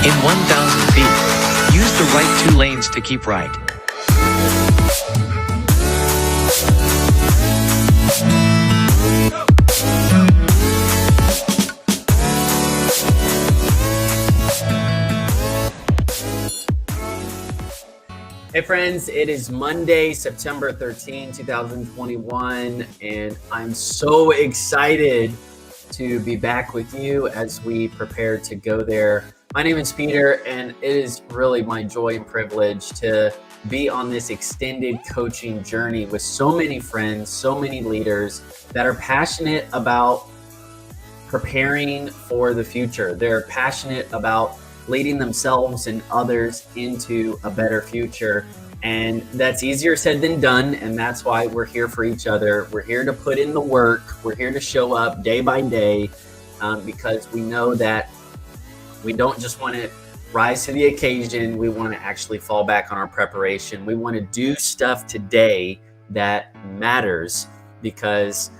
In 1,000 feet, use the right 2 lanes to keep right. Hey friends, it is Monday, September 13, 2021, and I'm so excited to be back with you as we prepare to go there. My name is Peter, and it is really my joy and privilege to be on this extended coaching journey with so many friends, so many leaders that are passionate about preparing for the future. They're passionate about leading themselves and others into a better future. And that's easier said than done. And that's why we're here for each other. We're here to put in the work. We're here to show up day by day because we know that we don't just want to rise to the occasion. We want to actually fall back on our preparation. We want to do stuff today that matters because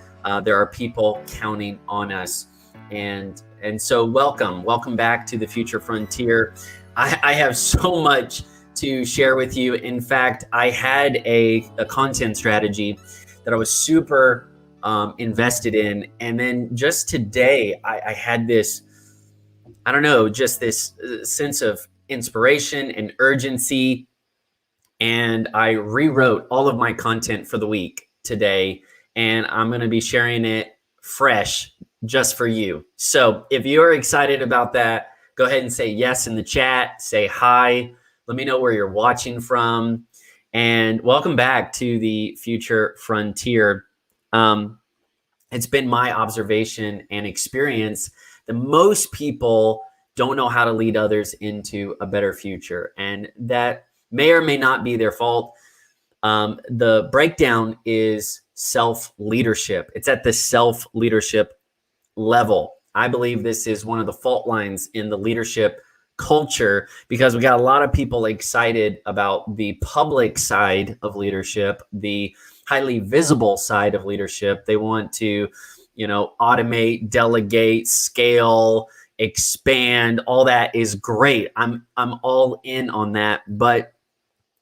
there are people counting on us. And so welcome back to the Future Frontier. I have so much to share with you. In fact, I had a content strategy that I was super invested in. And then just today, I had this, just this sense of inspiration and urgency. And I rewrote all of my content for the week today. And I'm going to be sharing it fresh just for you. So if you're excited about that, go ahead and say yes in the chat, say hi. Let me know where you're watching from. And welcome back to the Future Frontier. It's been my observation and experience that most people don't know how to lead others into a better future. And that may or may not be their fault. The breakdown is self-leadership. It's at the self-leadership level. I believe this is one of the fault lines in the leadership culture because we got a lot of people excited about the public side of leadership, the highly visible side of leadership. They want to, automate, delegate, scale, expand. All that is great. I'm all in on that. But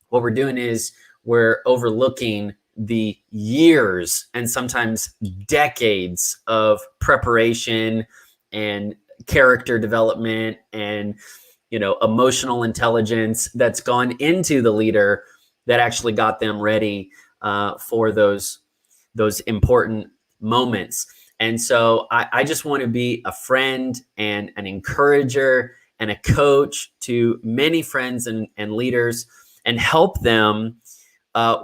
what we're doing is we're overlooking the years and sometimes decades of preparation and character development and emotional intelligence that's gone into the leader that actually got them ready for those important moments. And so I just want to be a friend and an encourager and a coach to many friends and leaders and help them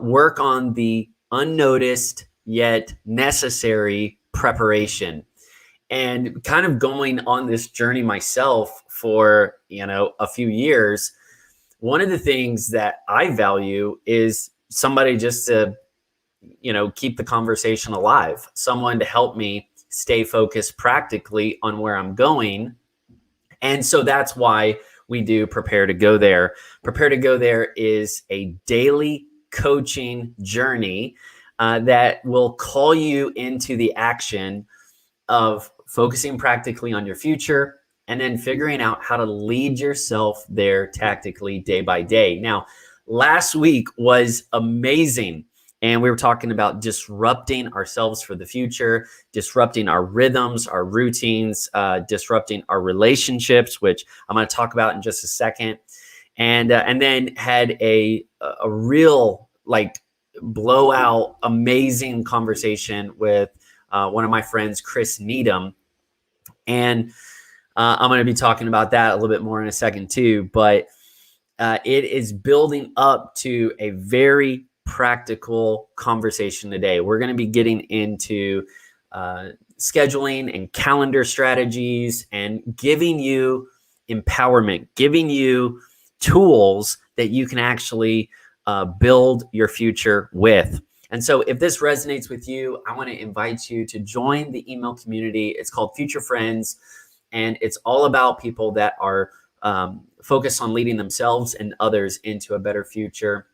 work on the unnoticed yet necessary preparation. And kind of going on this journey myself for, a few years, one of the things that I value is somebody just to, keep the conversation alive, someone to help me stay focused practically on where I'm going. And so that's why we do Prepare to Go There. Prepare to Go There is a daily coaching journey that will call you into the action of focusing practically on your future and then figuring out how to lead yourself there tactically day by day. Now, last week was amazing. And we were talking about disrupting ourselves for the future, disrupting our rhythms, our routines, disrupting our relationships, which I'm going to talk about in just a second. And then had a real blowout, amazing conversation with one of my friends, Chris Needham. And I'm going to be talking about that a little bit more in a second too. But it is building up to a very practical conversation today. We're going to be getting into scheduling and calendar strategies and giving you empowerment, giving you tools that you can actually build your future with. And so if this resonates with you, I want to invite you to join the email community. It's called Future Friends, and it's all about people that are focused on leading themselves and others into a better future.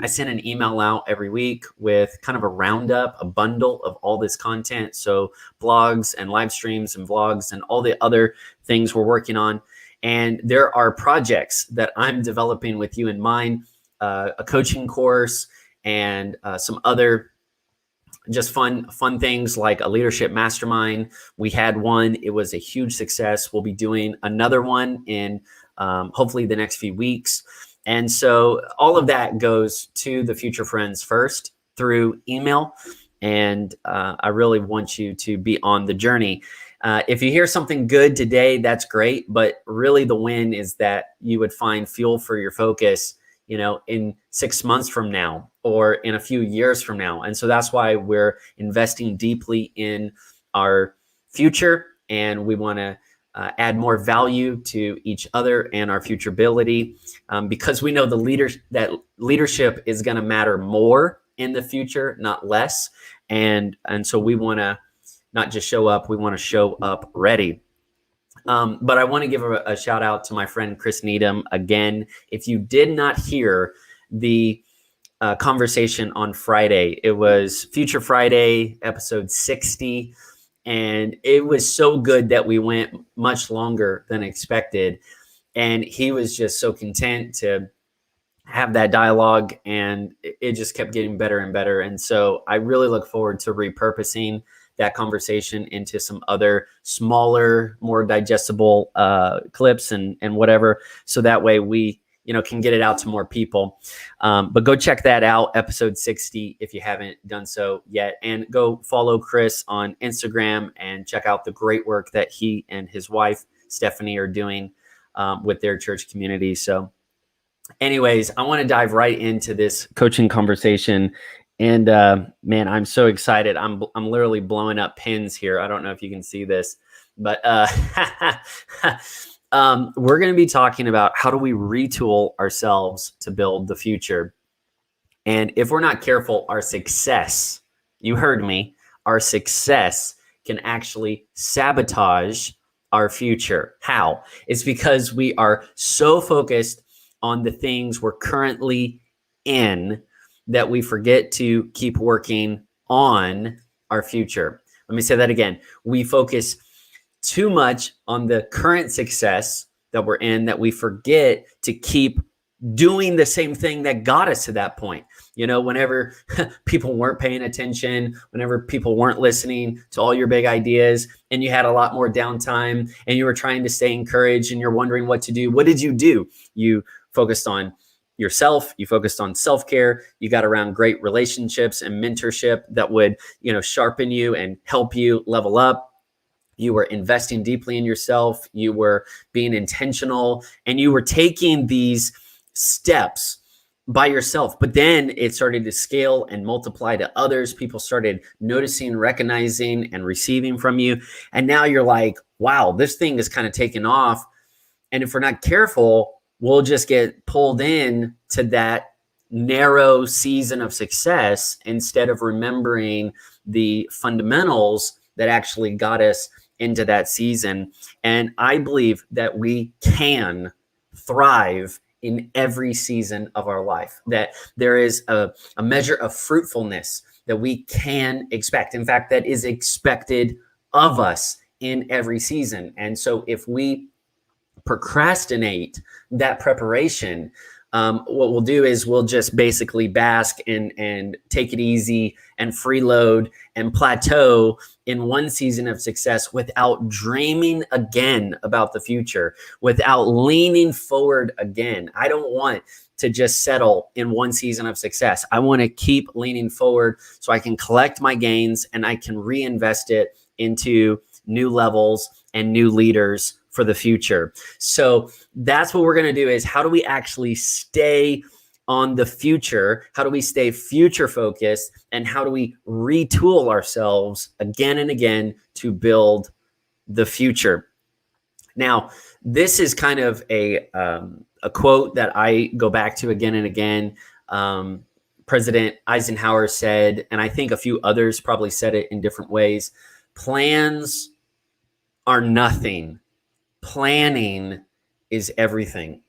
I send an email out every week with kind of a roundup, a bundle of all this content. So blogs and live streams and vlogs and all the other things we're working on. And there are projects that I'm developing with you in mind, a coaching course and some other just fun things like a leadership mastermind. We had one, it was a huge success. We'll be doing another one in hopefully the next few weeks. And so all of that goes to the Future Friends first through email. And I really want you to be on the journey. If you hear something good today, that's great. But really the win is that you would find fuel for your focus, in 6 months from now or in a few years from now. And so that's why we're investing deeply in our future, and we want to add more value to each other and our future ability, because we know that leadership is going to matter more in the future, not less. And so we want to not just show up, we want to show up ready. But I want to give a shout out to my friend Chris Needham. Again, if you did not hear the conversation on Friday, it was Future Friday, episode 60. And it was so good that we went much longer than expected. And he was just so content to have that dialogue, and it just kept getting better and better. And so I really look forward to repurposing that conversation into some other smaller, more digestible clips and whatever. So that way we, can get it out to more people. But go check that out, episode 60, if you haven't done so yet. And go follow Chris on Instagram and check out the great work that he and his wife, Stephanie, are doing with their church community. So anyways, I want to dive right into this coaching conversation. And man, I'm so excited. I'm literally blowing up pins here. I don't know if you can see this, but we're going to be talking about how do we retool ourselves to build the future. And if we're not careful, our success, you heard me, our success can actually sabotage our future. How? It's because we are so focused on the things we're currently in that we forget to keep working on our future. Let me say that again. We focus too much on the current success that we're in that we forget to keep doing the same thing that got us to that point. Whenever people weren't paying attention, whenever people weren't listening to all your big ideas, and you had a lot more downtime and you were trying to stay encouraged and you're wondering what to do, what did you do? You focused on yourself, you focused on self-care, you got around great relationships and mentorship that would, sharpen you and help you level up. You were investing deeply in yourself, you were being intentional, and you were taking these steps by yourself. But then it started to scale and multiply to others. People started noticing, recognizing, and receiving from you. And now you're like, wow, this thing is kind of taking off. And if we're not careful, we'll just get pulled in to that narrow season of success instead of remembering the fundamentals that actually got us into that season. And I believe that we can thrive in every season of our life, that there is a measure of fruitfulness that we can expect. In fact, that is expected of us in every season. And so if we procrastinate that preparation, what we'll do is we'll just basically bask and take it easy and freeload and plateau in one season of success without dreaming again about the future, without leaning forward again. I don't want to just settle in one season of success. I want to keep leaning forward so I can collect my gains and I can reinvest it into new levels and new leaders for the future. So that's what we're going to do, is how do we actually stay on the future? How do we stay future focused? And how do we retool ourselves again and again to build the future? Now, this is kind of a quote that I go back to again and again. President Eisenhower said, and I think a few others probably said it in different ways, plans are nothing. Planning is everything.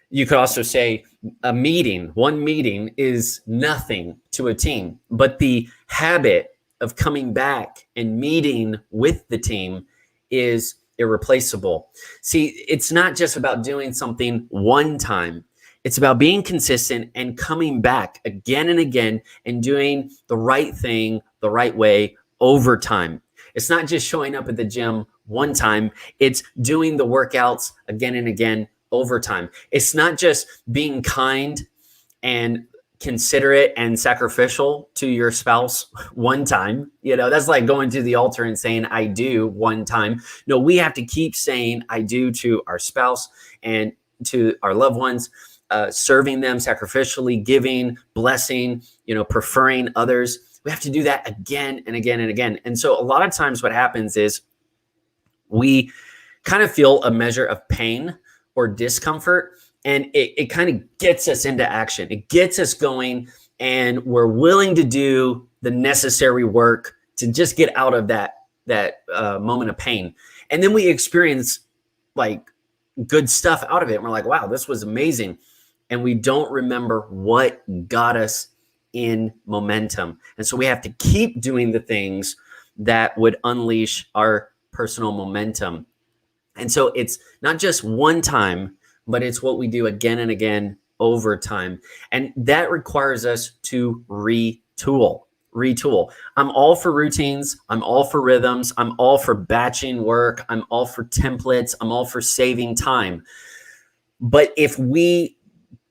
You could also say one meeting is nothing to a team, but the habit of coming back and meeting with the team is irreplaceable. See, it's not just about doing something one time. It's about being consistent and coming back again and again and doing the right thing the right way over time. It's not just showing up at the gym one time. It's doing the workouts again and again over time. It's not just being kind and considerate and sacrificial to your spouse one time. That's like going to the altar and saying I do one time. No, we have to keep saying I do to our spouse and to our loved ones, serving them sacrificially, giving, blessing, preferring others. We have to do that again and again and again. And so a lot of times what happens is we kind of feel a measure of pain or discomfort, and it kind of gets us into action. It gets us going, and we're willing to do the necessary work to just get out of that moment of pain. And then we experience like good stuff out of it. And we're like, wow, this was amazing. And we don't remember what got us in momentum. And so we have to keep doing the things that would unleash our personal momentum. And so it's not just one time, but it's what we do again and again over time. And that requires us to retool. I'm all for routines. I'm all for rhythms. I'm all for batching work. I'm all for templates. I'm all for saving time. But if we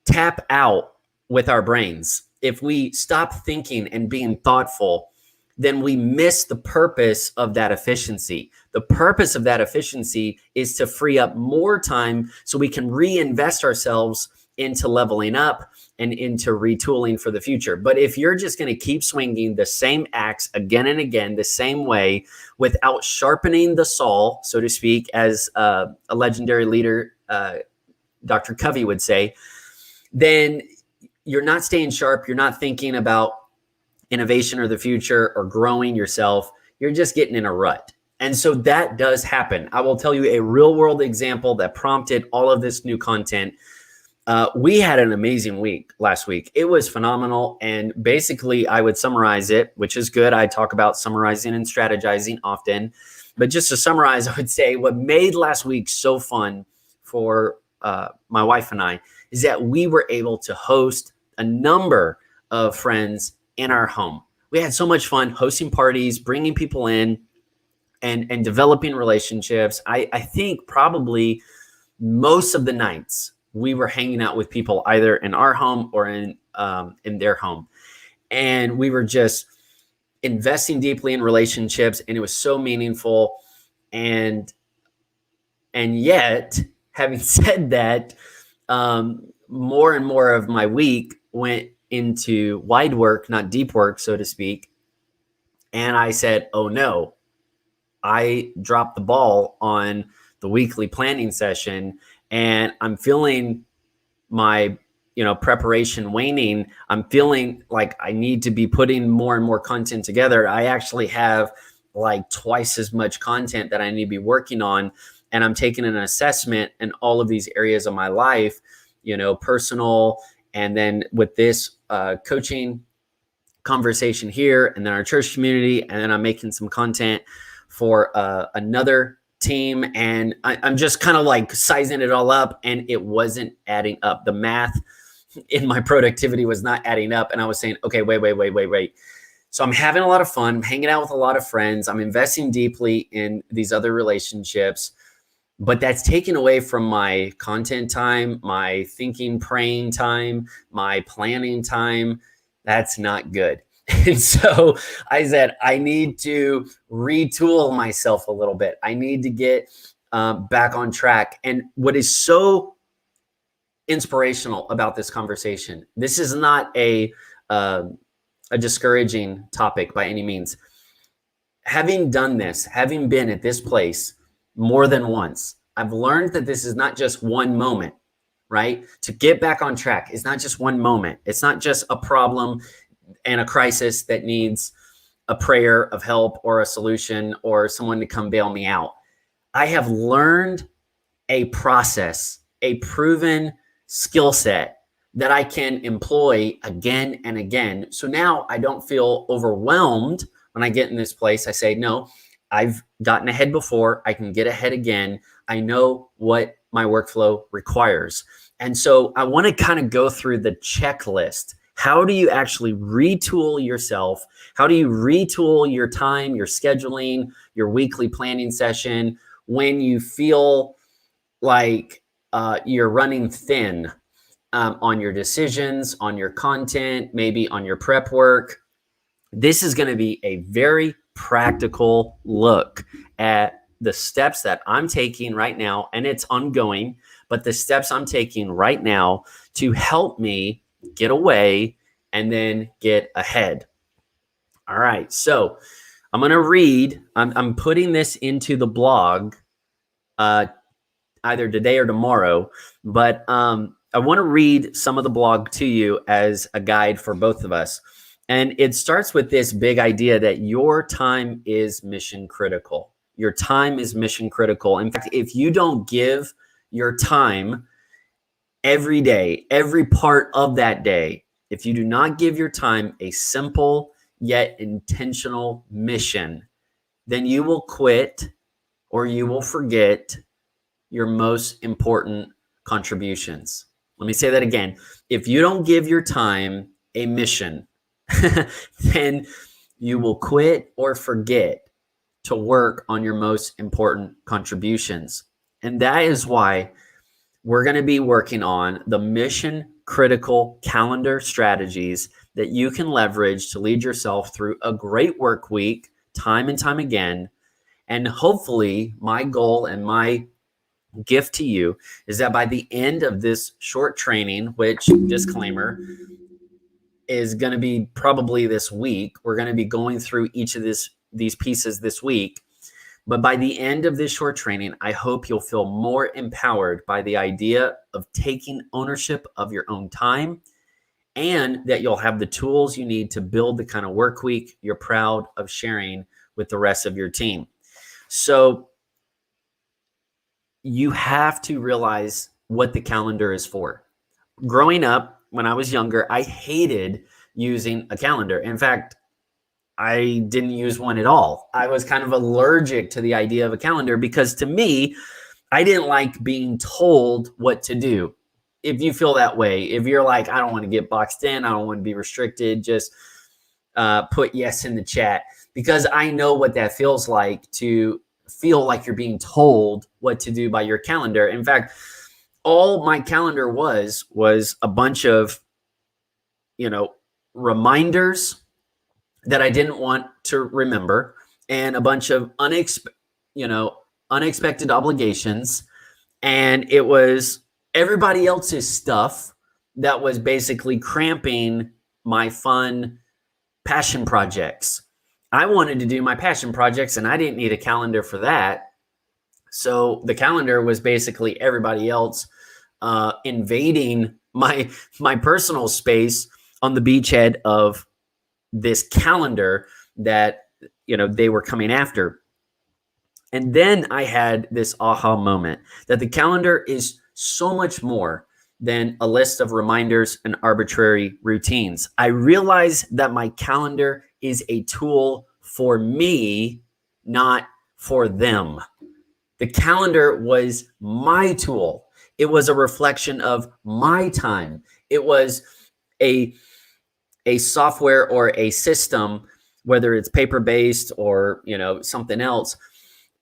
tap out with our brains, if we stop thinking and being thoughtful, then we miss the purpose of that efficiency. The purpose of that efficiency is to free up more time so we can reinvest ourselves into leveling up and into retooling for the future. But if you're just going to keep swinging the same axe again and again, the same way, without sharpening the saw, so to speak, as a legendary leader, Dr. Covey would say, then you're not staying sharp. You're not thinking about innovation or the future or growing yourself. You're just getting in a rut. And so that does happen. I will tell you a real world example that prompted all of this new content. We had an amazing week last week. It was phenomenal. And basically I would summarize it, which is good. I talk about summarizing and strategizing often, but just to summarize, I would say what made last week so fun for my wife and I is that we were able to host a number of friends in our home. We had so much fun hosting parties, bringing people in, and developing relationships. I think probably most of the nights we were hanging out with people either in our home or in their home. And we were just investing deeply in relationships, and it was so meaningful. And yet, having said that, more and more of my week went into wide work, not deep work, so to speak. And I said, oh no, I dropped the ball on the weekly planning session, and I'm feeling my preparation waning. I'm feeling like I need to be putting more and more content together. I actually have like twice as much content that I need to be working on. And I'm taking an assessment in all of these areas of my life, personal, and then with this coaching conversation here, and then our church community, and then I'm making some content for another team, and I'm just kind of like sizing it all up, and it wasn't adding up. The math in my productivity was not adding up, and I was saying, okay, wait. So I'm having a lot of fun, I'm hanging out with a lot of friends, I'm investing deeply in these other relationships, but that's taken away from my content time, my thinking, praying time, my planning time. That's not good. And so I said, I need to retool myself a little bit. I need to get back on track. And what is so inspirational about this conversation, this is not a discouraging topic by any means. Having done this, having been at this place more than once, I've learned that this is not just one moment, right? To get back on track is not just one moment. It's not just a problem and a crisis that needs a prayer of help or a solution or someone to come bail me out. I have learned a process, a proven skill set that I can employ again and again. So now I don't feel overwhelmed when I get in this place. I say, no, I've gotten ahead before. I can get ahead again. I know what my workflow requires. And so I want to kind of go through the checklist. How do you actually retool yourself? How do you retool your time, your scheduling, your weekly planning session when you feel like you're running thin on your decisions, on your content, maybe on your prep work? This is going to be a very practical look at the steps that I'm taking right now, and it's ongoing, but the steps I'm taking right now to help me get away and then get ahead. All right, so I'm going to read, I'm putting this into the blog either today or tomorrow, but I want to read some of the blog to you as a guide for both of us. And it starts with this big idea that your time is mission critical. Your time is mission critical. In fact, if you don't give your time every day, every part of that day, if you do not give your time a simple yet intentional mission, then you will quit or you will forget your most important contributions. Let me say that again. If you don't give your time a mission, then you will quit or forget to work on your most important contributions. And that is why we're going to be working on the mission critical calendar strategies that you can leverage to lead yourself through a great work week time and time again. And hopefully, my goal and my gift to you is that by the end of this short training, which, disclaimer, is going to be probably this week. We're going to be going through each of these pieces this week. But by the end of this short training, I hope you'll feel more empowered by the idea of taking ownership of your own time, and that you'll have the tools you need to build the kind of work week you're proud of sharing with the rest of your team. So you have to realize what the calendar is for. Growing up, when I was younger, I hated using a calendar. In fact, I didn't use one at all. I was kind of allergic to the idea of a calendar because, to me, I didn't like being told what to do. If you feel that way, if you're like, I don't want to get boxed in, I don't want to be restricted, just put yes in the chat, because I know what that feels like, to feel like you're being told what to do by your calendar. In fact, all my calendar was a bunch of, reminders that I didn't want to remember, and a bunch of unexpected obligations. And it was everybody else's stuff that was basically cramping my fun passion projects. I wanted to do my passion projects, and I didn't need a calendar for that. So the calendar was basically everybody else invading my personal space on the beachhead of this calendar that they were coming after. And then I had this aha moment that the calendar is so much more than a list of reminders and arbitrary routines. I realized that my calendar is a tool for me, not for them. The calendar was my tool. It was a reflection of my time. It was a software or a system, whether it's paper-based or something else.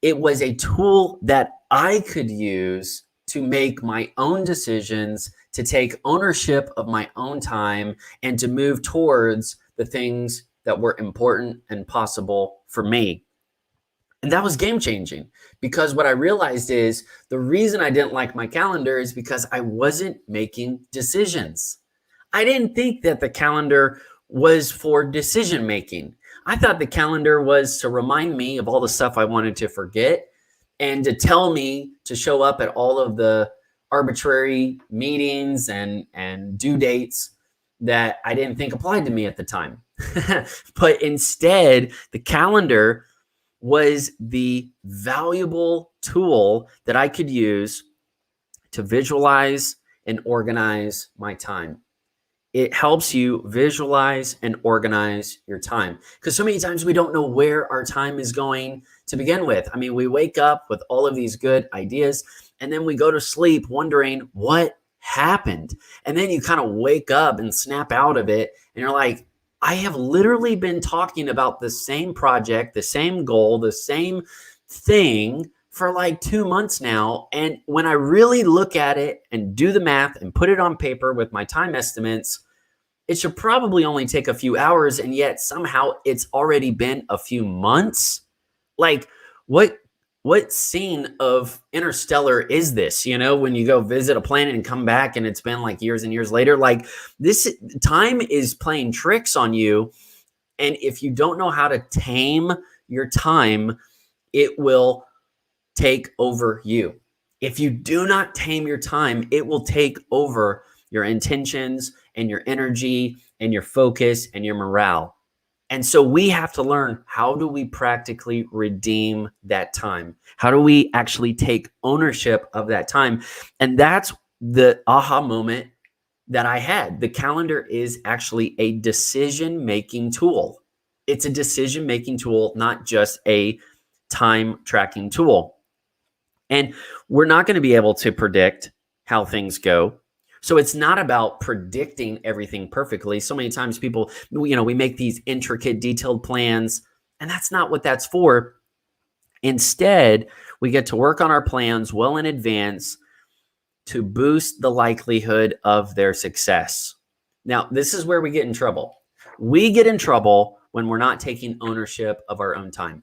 It was a tool that I could use to make my own decisions, to take ownership of my own time, and to move towards the things that were important and possible for me. And that was game-changing, because what I realized is the reason I didn't like my calendar is because I wasn't making decisions. I didn't think that the calendar was for decision-making. I thought the calendar was to remind me of all the stuff I wanted to forget, and to tell me to show up at all of the arbitrary meetings and due dates that I didn't think applied to me at the time. But instead, the calendar was the valuable tool that I could use to visualize and organize my time. It helps you visualize and organize your time, because so many times we don't know where our time is going. to begin with. I mean, we wake up with all of these good ideas and then we go to sleep wondering what happened. And then you kind of wake up and snap out of it and you're like, I have literally been talking about the same project, the same goal, the same thing for like 2 months now. And when I really look at it and do the math and put it on paper with my time estimates, it should probably only take a few hours. And yet somehow it's already been a few months. Like what scene of Interstellar is this? You know, when you go visit a planet and come back and it's been like years and years later, like this time is playing tricks on you. And if you don't know how to tame your time, it will take over you. If you do not tame your time, it will take over your intentions and your energy and your focus and your morale. And so we have to learn, how do we practically redeem that time? How do we actually take ownership of that time? And that's the aha moment that I had. The calendar is actually a decision-making tool. It's a decision-making tool, not just a time tracking tool. And we're not going to be able to predict how things go. So it's not about predicting everything perfectly. So many times people, we make these intricate, detailed plans, and that's not what that's for. Instead, we get to work on our plans well in advance to boost the likelihood of their success. Now, this is where we get in trouble. We get in trouble when we're not taking ownership of our own time.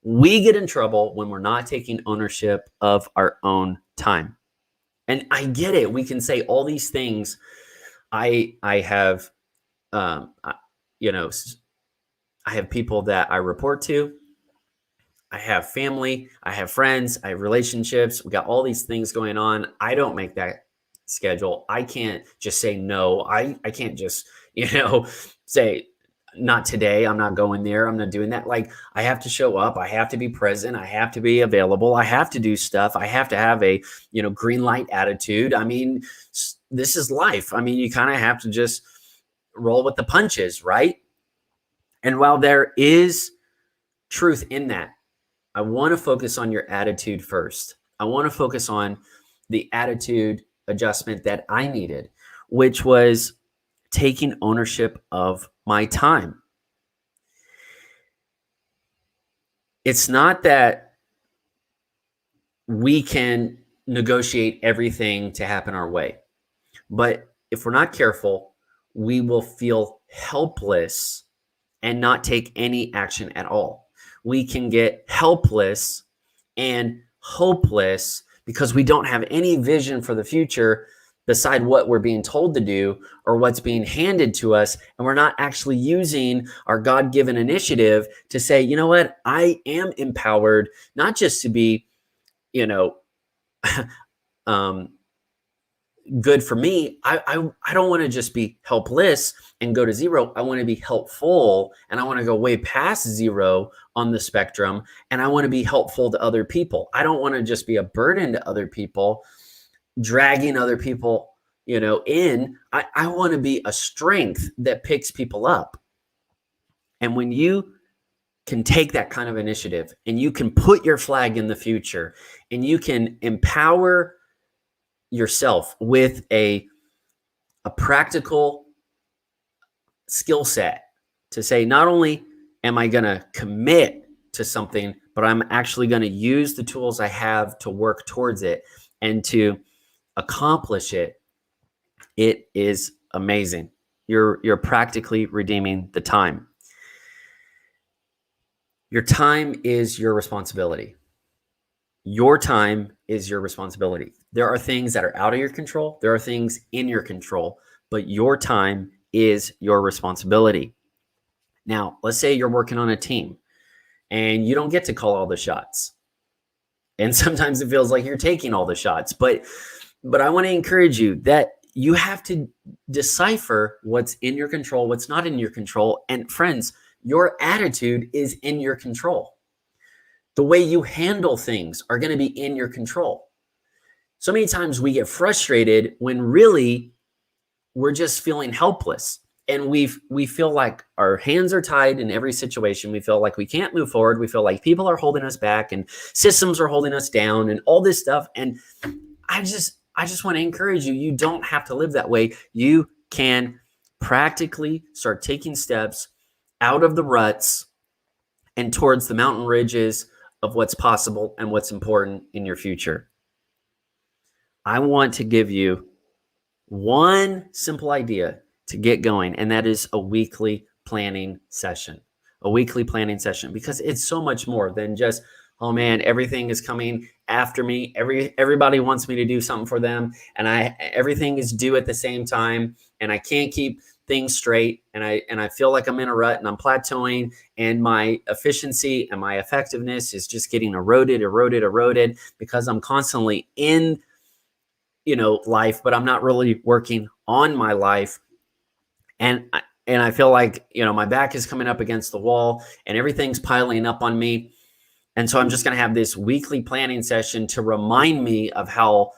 We get in trouble when we're not taking ownership of our own time. And I get it. We can say all these things. I have, I have people that I report to. I have family. I have friends. I have relationships. We got all these things going on. I don't make that schedule. I can't just say no. I can't just, say, not today. I'm not going there. I'm not doing that. Like, I have to show up. I have to be present. I have to be available. I have to do stuff. I have to have a, green light attitude. I mean, this is life. I mean, you kind of have to just roll with the punches, right? And while there is truth in that, I want to focus on your attitude first. I want to focus on the attitude adjustment that I needed, which was taking ownership of my time. It's not that we can negotiate everything to happen our way, but if we're not careful, we will feel helpless and not take any action at all. We can get helpless and hopeless because we don't have any vision for the future beside what we're being told to do or what's being handed to us. And we're not actually using our God-given initiative to say, you know what, I am empowered, not just to be, good for me. I don't want to just be helpless and go to zero. I want to be helpful, and I want to go way past zero on the spectrum, and I want to be helpful to other people. I don't want to just be a burden to other people, dragging other people, in. I want to be a strength that picks people up. And when you can take that kind of initiative and you can put your flag in the future and you can empower yourself with a practical skill set to say, not only am I going to commit to something, but I'm actually going to use the tools I have to work towards it and to accomplish it. It is amazing. You're practically redeeming the time. Your time is your responsibility. Your time is your responsibility. There are things that are out of your control. There are things in your control, but your time is your responsibility. Now, let's say you're working on a team and you don't get to call all the shots. And sometimes it feels like you're taking all the shots, but I want to encourage you that you have to decipher what's in your control, what's not in your control. And friends, your attitude is in your control. The way you handle things are going to be in your control. So many times we get frustrated when really we're just feeling helpless. And we feel like our hands are tied in every situation. We feel like we can't move forward. We feel like people are holding us back and systems are holding us down and all this stuff. And I just want to encourage you. You don't have to live that way. You can practically start taking steps out of the ruts and towards the mountain ridges of what's possible and what's important in your future. I want to give you one simple idea to get going, and that is a weekly planning session. A weekly planning session, because it's so much more than just, oh man, everything is coming after me. Everybody wants me to do something for them, and everything is due at the same time, and I can't keep things straight, and I feel like I'm in a rut and I'm plateauing, and my efficiency and my effectiveness is just getting eroded because I'm constantly in life, but I'm not really working on my life. And I feel like, my back is coming up against the wall and everything's piling up on me. And so I'm just going to have this weekly planning session to remind me of how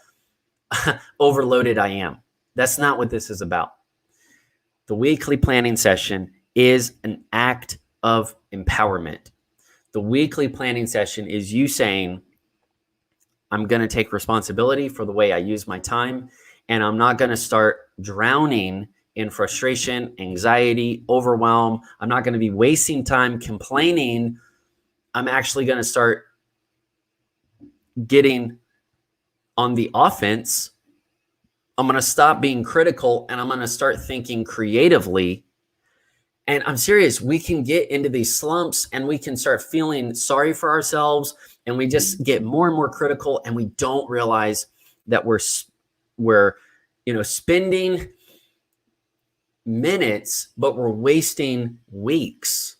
overloaded I am. That's not what this is about. The weekly planning session is an act of empowerment. The weekly planning session is you saying, I'm going to take responsibility for the way I use my time, and I'm not going to start drowning in frustration, anxiety, overwhelm. I'm not going to be wasting time complaining. I'm actually going to start getting on the offense. I'm going to stop being critical, and I'm going to start thinking creatively. And I'm serious, we can get into these slumps and we can start feeling sorry for ourselves, and we just get more and more critical, and we don't realize that we're spending minutes, but we're wasting weeks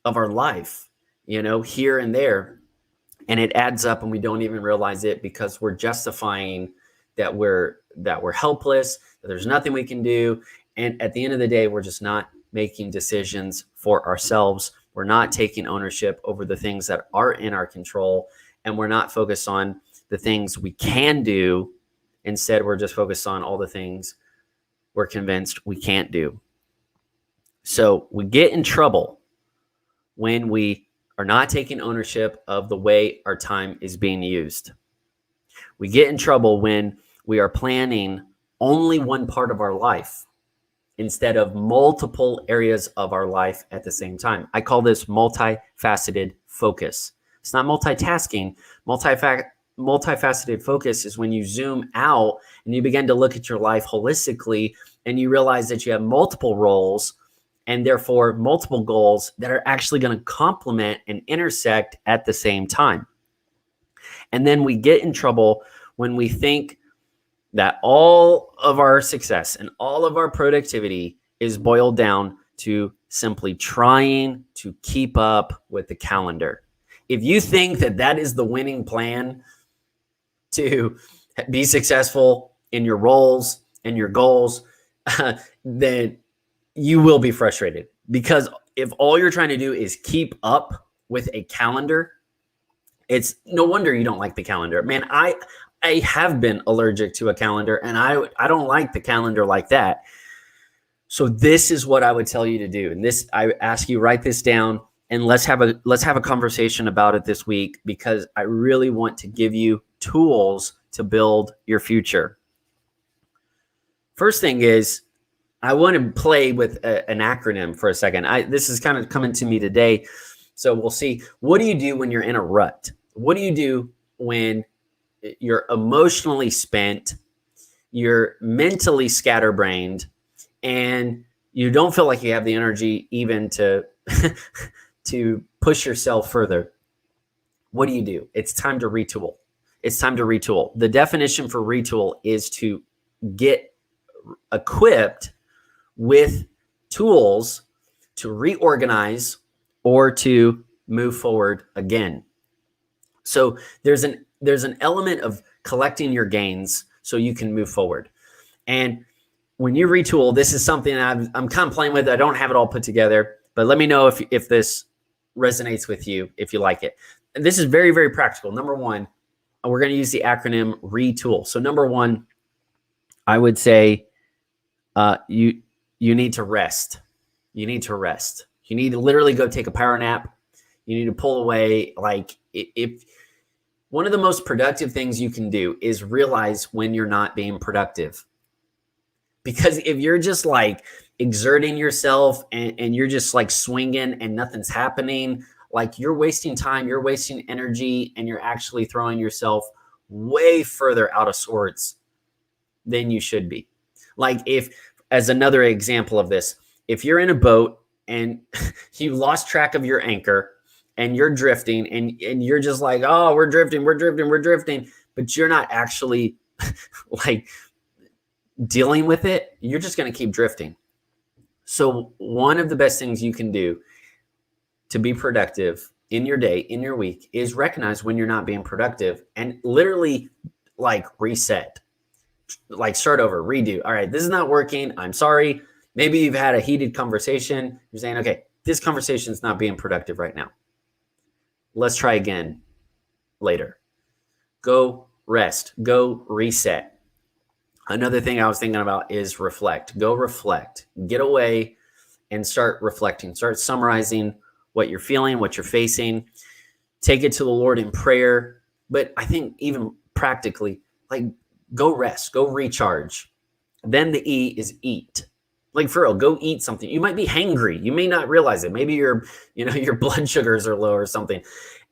of our life, here and there. And it adds up, and we don't even realize it because we're justifying that we're helpless, that there's nothing we can do. And at the end of the day, we're just not making decisions for ourselves. We're not taking ownership over the things that are in our control, and we're not focused on the things we can do. Instead, we're just focused on all the things we're convinced we can't do. So we get in trouble when we are not taking ownership of the way our time is being used. We get in trouble when we are planning only one part of our life instead of multiple areas of our life at the same time. I call this multifaceted focus. It's not multitasking. Multifaceted focus is when you zoom out and you begin to look at your life holistically, and you realize that you have multiple roles and therefore multiple goals that are actually going to complement and intersect at the same time. And then we get in trouble when we think that all of our success and all of our productivity is boiled down to simply trying to keep up with the calendar. If you think that that is the winning plan to be successful in your roles and your goals, then you will be frustrated, because if all you're trying to do is keep up with a calendar, it's no wonder you don't like the calendar. Man, I have been allergic to a calendar, and I don't like the calendar like that. So this is what I would tell you to do. And this, I ask you, write this down, and let's have a conversation about it this week, because I really want to give you tools to build your future. First thing is, I want to play with an acronym for a second. This is kind of coming to me today. So we'll see. What do you do when you're in a rut? What do you do when you're emotionally spent, you're mentally scatterbrained, and you don't feel like you have the energy even to to push yourself further? What do you do? It's time to retool. It's time to retool. The definition for retool is to get equipped with tools to reorganize or to move forward again. So there's an element of collecting your gains so you can move forward. And when you retool, this is something I'm kind of playing with. I don't have it all put together, but let me know if this resonates with you, if you like it. And this is very, very practical. Number one, we're going to use the acronym Retool. So number one, I would say you need to rest. You need to rest. You need to literally go take a power nap. You need to pull away. Like, if one of the most productive things you can do is realize when you're not being productive. Because if you're just like exerting yourself and you're just like swinging and nothing's happening, like, you're wasting time, you're wasting energy, and you're actually throwing yourself way further out of sorts than you should be. Like, if, as another example of this, if you're in a boat and you lost track of your anchor and you're drifting and you're just like, oh, we're drifting, but you're not actually like dealing with it, you're just going to keep drifting. So one of the best things you can do to be productive in your day, in your week, is recognize when you're not being productive and literally like reset, like start over, redo. All right, this is not working. I'm sorry. Maybe you've had a heated conversation. You're saying, okay, this conversation is not being productive right now. Let's try again later. Go rest, go reset. Another thing I was thinking about is reflect. Go reflect. Get away and start reflecting. Start summarizing what you're feeling, what you're facing. Take it to the Lord in prayer. But I think even practically, like, go rest, go recharge. Then the E is eat. Like, for real, go eat something. You might be hangry. You may not realize it. Maybe your blood sugars are low or something.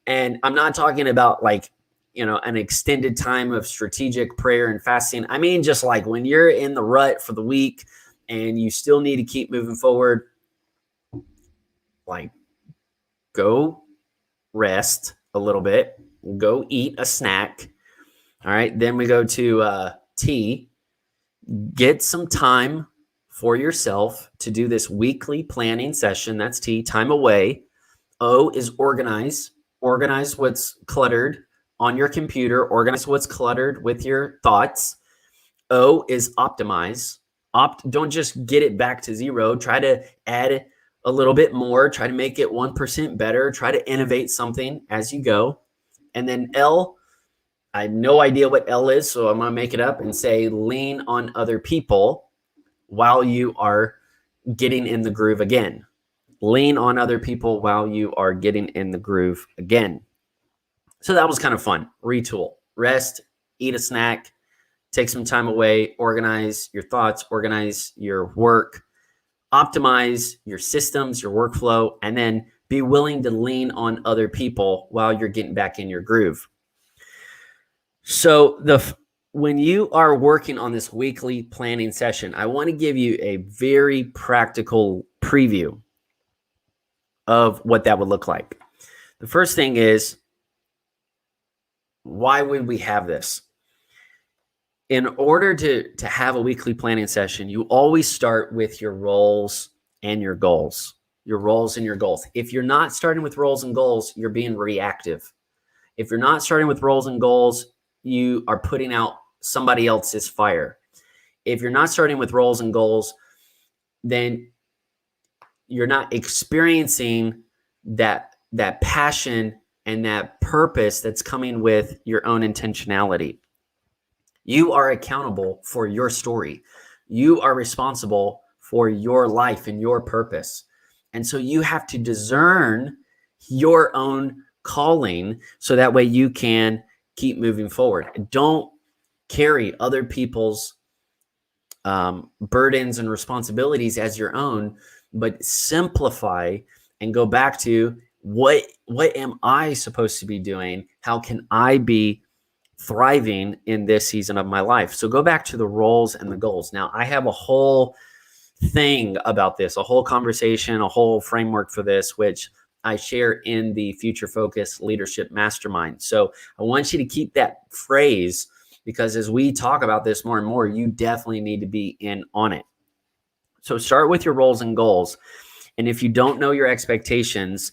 And I'm not talking about like, an extended time of strategic prayer and fasting. I mean, just like when you're in the rut for the week and you still need to keep moving forward, like, go rest a little bit, go eat a snack. All right. Then we go to T, get some time for yourself to do this weekly planning session. That's T, time away. O is organize. Organize what's cluttered on your computer. Organize what's cluttered with your thoughts. O is optimize. Don't just get it back to zero. Try to add a little bit more. Try to make it 1% better. Try to innovate something as you go. And then L, I have no idea what L is, so I'm going to make it up and say lean on other people while you are getting in the groove again. Lean on other people while you are getting in the groove again. So that was kind of fun. Retool, rest, eat a snack, take some time away, organize your thoughts, organize your work, optimize your systems, your workflow, and then be willing to lean on other people while you're getting back in your groove. So when you are working on this weekly planning session, I want to give you a very practical preview of what that would look like. The first thing is, why would we have this? In order to have a weekly planning session, you always start with your roles and your goals. Your roles and your goals. If you're not starting with roles and goals, you're being reactive. If you're not starting with roles and goals, you are putting out somebody else's fire. If you're not starting with roles and goals, then you're not experiencing that passion and that purpose that's coming with your own intentionality. You are accountable for your story. You are responsible for your life and your purpose. And so you have to discern your own calling so that way you can keep moving forward. Don't carry other people's burdens and responsibilities as your own, but simplify and go back to what am I supposed to be doing? How can I be thriving in this season of my life? So go back to the roles and the goals. Now, I have a whole thing about this, a whole conversation, a whole framework for this, which I share in the Future Focus Leadership Mastermind. So I want you to keep that phrase, because as we talk about this more and more, you definitely need to be in on it. So start with your roles and goals. And if you don't know your expectations,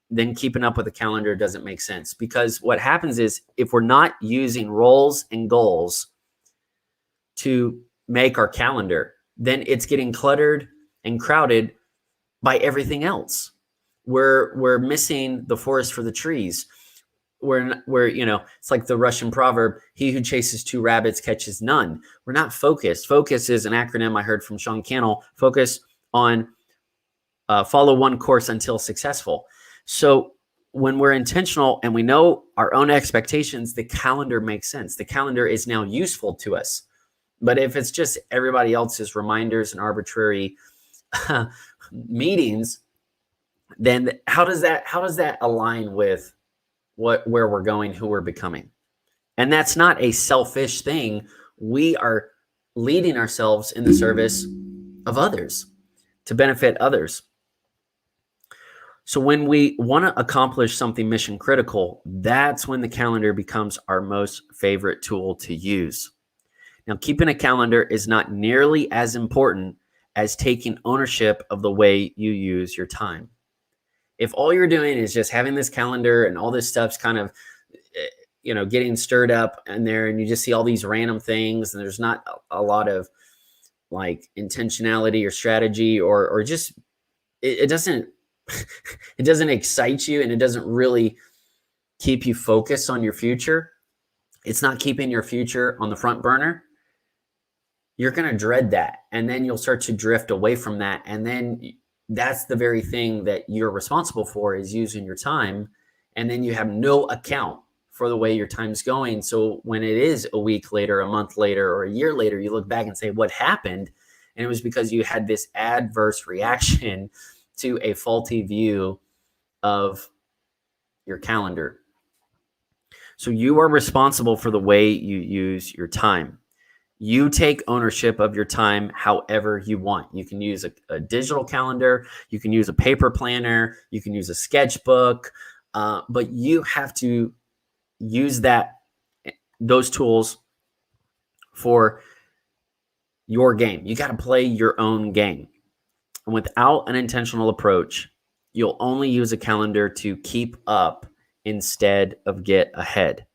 then keeping up with the calendar doesn't make sense. Because what happens is, if we're not using roles and goals to make our calendar, then it's getting cluttered and crowded by everything else. We're missing the forest for the trees. we're it's like the Russian proverb, he who chases two rabbits catches none. We're not focused. Focus is an acronym I heard from Sean Cannell. Focus on follow one course until successful. So when we're intentional and we know our own expectations, the calendar makes sense. The calendar is now useful to us. But if it's just everybody else's reminders and arbitrary meetings, then how does that align with where we're going, who we're becoming? And that's not a selfish thing. We are leading ourselves in the service of others to benefit others. So when we want to accomplish something mission critical, that's when the calendar becomes our most favorite tool to use. Now, keeping a calendar is not nearly as important as taking ownership of the way you use your time. If all you're doing is just having this calendar and all this stuff's kind of, getting stirred up in there, and you just see all these random things, and there's not a lot of like intentionality or strategy, or just it doesn't it doesn't excite you, and it doesn't really keep you focused on your future. It's not keeping your future on the front burner. You're going to dread that, and then you'll start to drift away from that, and then that's the very thing that you're responsible for, is using your time, and then you have no account for the way your time's going. So when it is a week later, a month later, or a year later, you look back and say, what happened? And it was because you had this adverse reaction to a faulty view of your calendar. So you are responsible for the way you use your time. You take ownership of your time however you want. You can use a digital calendar. You can use a paper planner. You can use a sketchbook. But you have to use those tools for your game. You got to play your own game. And without an intentional approach, you'll only use a calendar to keep up instead of get ahead.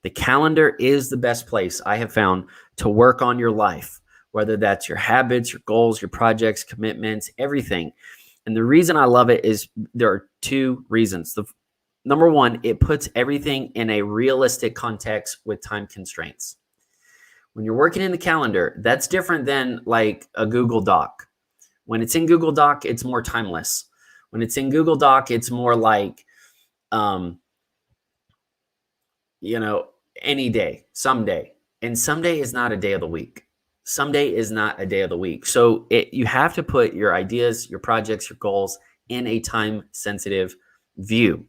The calendar is the best place I have found to work on your life, whether that's your habits, your goals, your projects, commitments, everything. And the reason I love it is there are two reasons. Number one, it puts everything in a realistic context with time constraints. When you're working in the calendar, that's different than like a Google Doc. When it's in Google Doc, it's more timeless. When it's in Google Doc, it's more like, any day, someday. And someday is not a day of the week. Someday is not a day of the week. So you have to put your ideas, your projects, your goals in a time-sensitive view.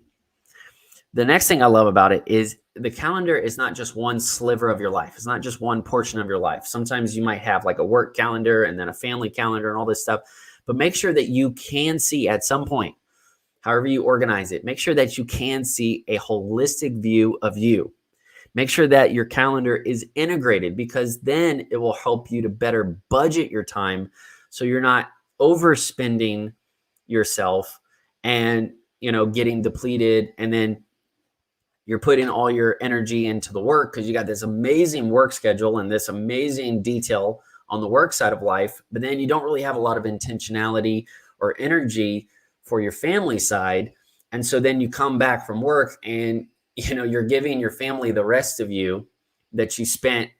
The next thing I love about it is the calendar is not just one sliver of your life. It's not just one portion of your life. Sometimes you might have like a work calendar and then a family calendar and all this stuff. But make sure that you can see at some point, however you organize it, make sure that you can see a holistic view of you. Make sure that your calendar is integrated, because then it will help you to better budget your time so you're not overspending yourself and, getting depleted, and then you're putting all your energy into the work because you got this amazing work schedule and this amazing detail on the work side of life, but then you don't really have a lot of intentionality or energy for your family side. And so then you come back from work and you're giving your family the rest of you that you spent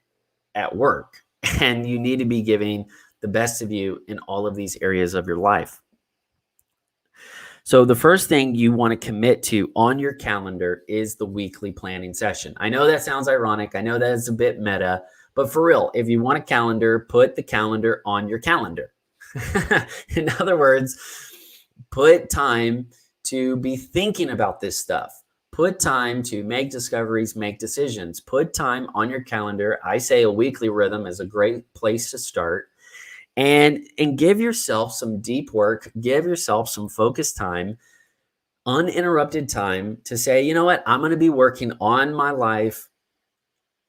at work, and you need to be giving the best of you in all of these areas of your life. So the first thing you want to commit to on your calendar is the weekly planning session. I know that sounds ironic. I know that it's a bit meta, but for real, if you want a calendar, put the calendar on your calendar. In other words, put time to be thinking about this stuff. Put time to make discoveries, make decisions. Put time on your calendar. I say a weekly rhythm is a great place to start. And give yourself some deep work. Give yourself some focused time, uninterrupted time to say, you know what, I'm going to be working on my life,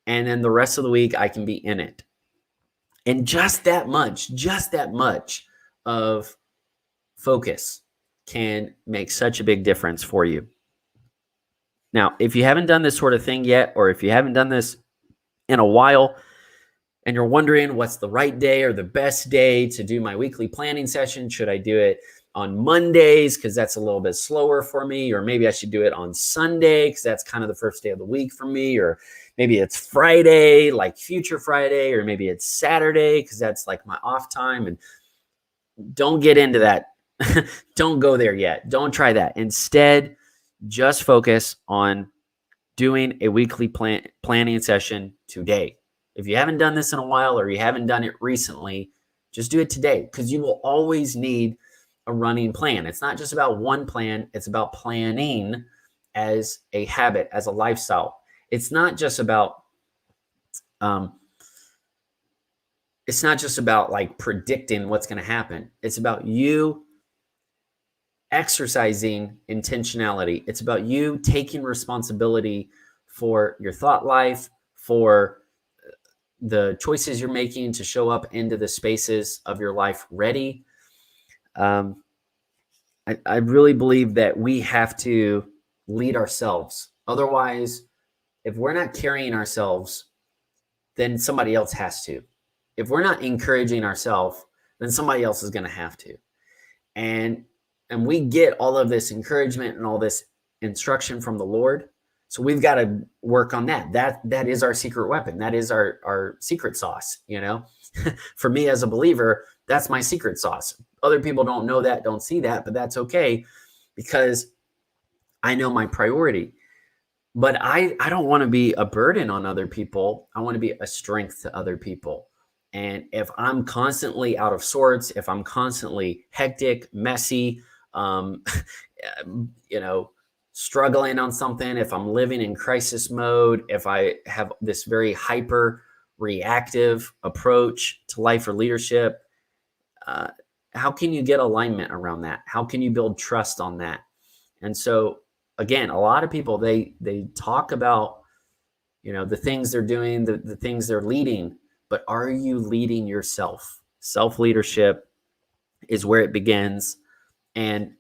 and then the rest of the week I can be in it. And just that much of focus can make such a big difference for you. Now, if you haven't done this sort of thing yet, or if you haven't done this in a while, and you're wondering what's the right day or the best day to do my weekly planning session, should I do it on Mondays because that's a little bit slower for me, or maybe I should do it on Sunday because that's kind of the first day of the week for me, or maybe it's Friday, like Future Friday, or maybe it's Saturday because that's like my off time. And don't get into that. Don't go there yet. Don't try that. Instead, just focus on doing a weekly planning session today. If you haven't done this in a while or you haven't done it recently, just do it today because you will always need a running plan. It's not just about one plan. It's about planning as a habit, as a lifestyle. It's not just about like predicting what's going to happen. It's about you exercising intentionality. It's about you taking responsibility for your thought life, for the choices you're making to show up into the spaces of your life ready. I really believe that we have to lead ourselves. Otherwise, if we're not carrying ourselves, then somebody else has to. If we're not encouraging ourselves, then somebody else is going to have to. And we get all of this encouragement and all this instruction from the Lord. So we've got to work on that. That is our secret weapon. That is our secret sauce, you know. For me as a believer, that's my secret sauce. Other people don't know that, don't see that, but that's okay because I know my priority. But I don't want to be a burden on other people. I want to be a strength to other people. And if I'm constantly out of sorts, if I'm constantly hectic, messy, struggling on something, if I'm living in crisis mode, if I have this very hyper reactive approach to life or leadership, how can you get alignment around that? How can you build trust on that? And so, again, a lot of people, they talk about, the things they're doing, the things they're leading, but are you leading yourself? Self-leadership is where it begins. And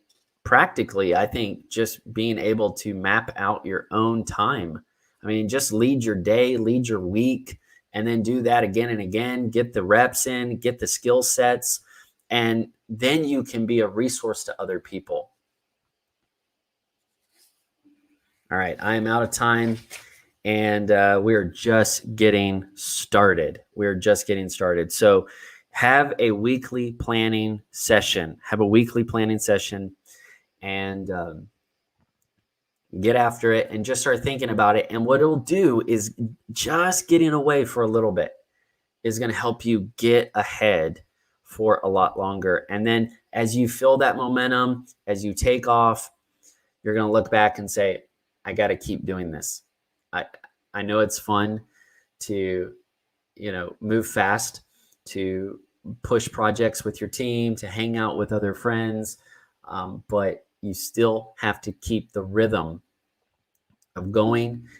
practically, I think just being able to map out your own time. I mean, just lead your day, lead your week, and then do that again and again, get the reps in, get the skill sets, and then you can be a resource to other people. All right, I am out of time, and we're just getting started. So have a weekly planning session. And get after it and just start thinking about it. And what it'll do is just getting away for a little bit is going to help you get ahead for a lot longer. And then as you feel that momentum, as you take off, you're going to look back and say, I got to keep doing this. I know it's fun to, move fast, to push projects with your team, to hang out with other friends, but you still have to keep the rhythm of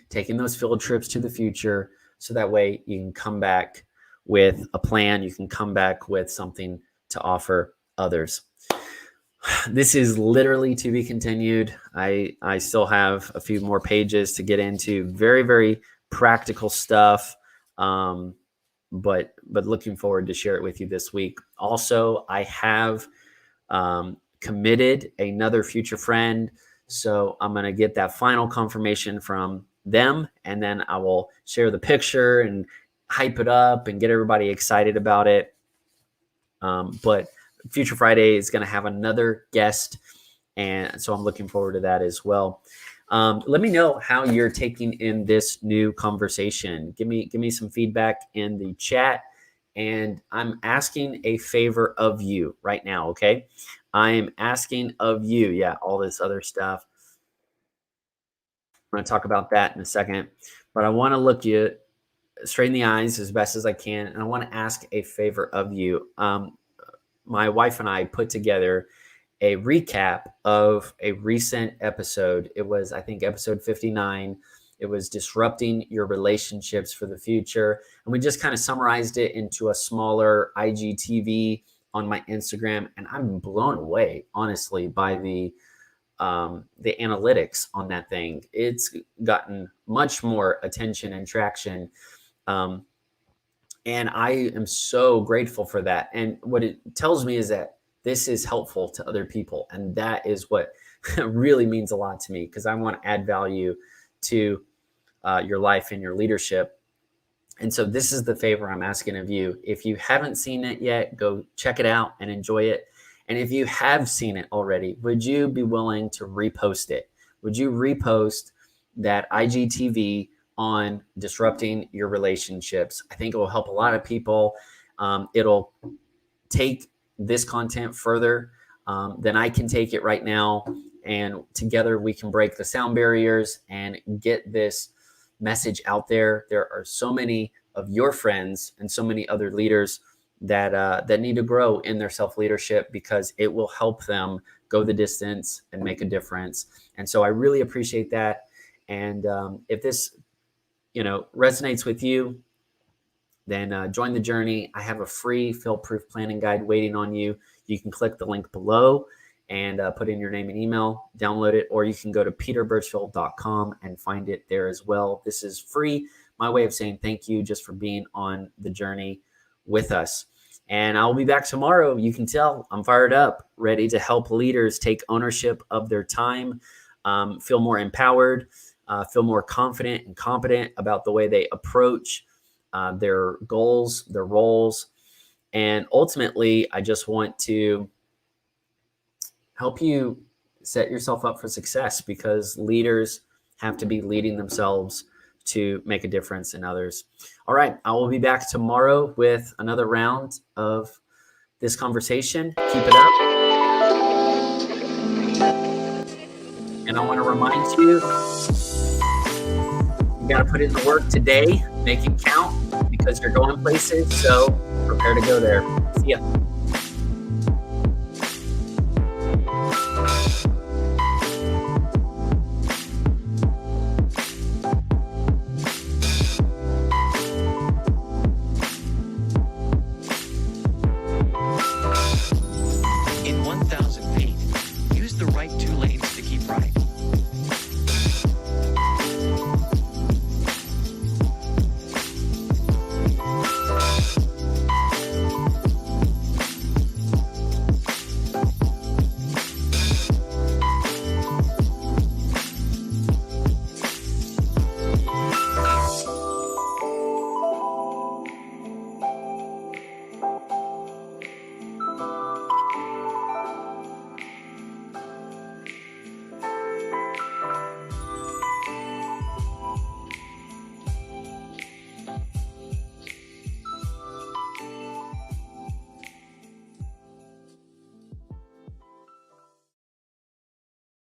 taking those field trips to the future, so that way you can come back with a plan. You can come back with something to offer others. This is literally to be continued. I still have a few more pages to get into. Very, very practical stuff, but looking forward to share it with you this week. Also, I have committed another future friend. So I'm going to get that final confirmation from them, and then I will share the picture and hype it up and get everybody excited about it. But Future Friday is going to have another guest, and so I'm looking forward to that as well. Let me know how you're taking in this new conversation. Give me some feedback in the chat. And I'm asking a favor of you right now, okay? I'm asking of you, all this other stuff. I'm going to talk about that in a second. But I want to look you straight in the eyes as best as I can, and I want to ask a favor of you. My wife and I put together a recap of a recent episode. It was, I think, episode 59. It was Disrupting Your Relationships for the Future. And we just kind of summarized it into a smaller IGTV on my Instagram. And I'm blown away, honestly, by the analytics on that thing. It's gotten much more attention and traction. And I am so grateful for that. And what it tells me is that this is helpful to other people. And that is what really means a lot to me, because I want to add value to your life and your leadership. And so this is the favor I'm asking of you. If you haven't seen it yet, go check it out and enjoy it. And if you have seen it already, would you be willing to repost it? Would you repost that IGTV on disrupting your relationships? I think it will help a lot of people. It'll take this content further than I can take it right now. And together we can break the sound barriers and get this message out there. There are so many of your friends and so many other leaders that need to grow in their self-leadership, because it will help them go the distance and make a difference. And so I really appreciate that. And if this, resonates with you, then join the journey. I have a free fail-proof planning guide waiting on you. You can click the link below and put in your name and email, download it, or you can go to peterbirchfield.com and find it there as well. This is free. My way of saying thank you just for being on the journey with us. And I'll be back tomorrow. You can tell I'm fired up, ready to help leaders take ownership of their time, feel more empowered, feel more confident and competent about the way they approach their goals, their roles. And ultimately, I just want to help you set yourself up for success, because leaders have to be leading themselves to make a difference in others. All right, I will be back tomorrow with another round of this conversation. Keep it up. And I want to remind you, you got to put in the work today, make it count, because you're going places. So prepare to go there. See ya.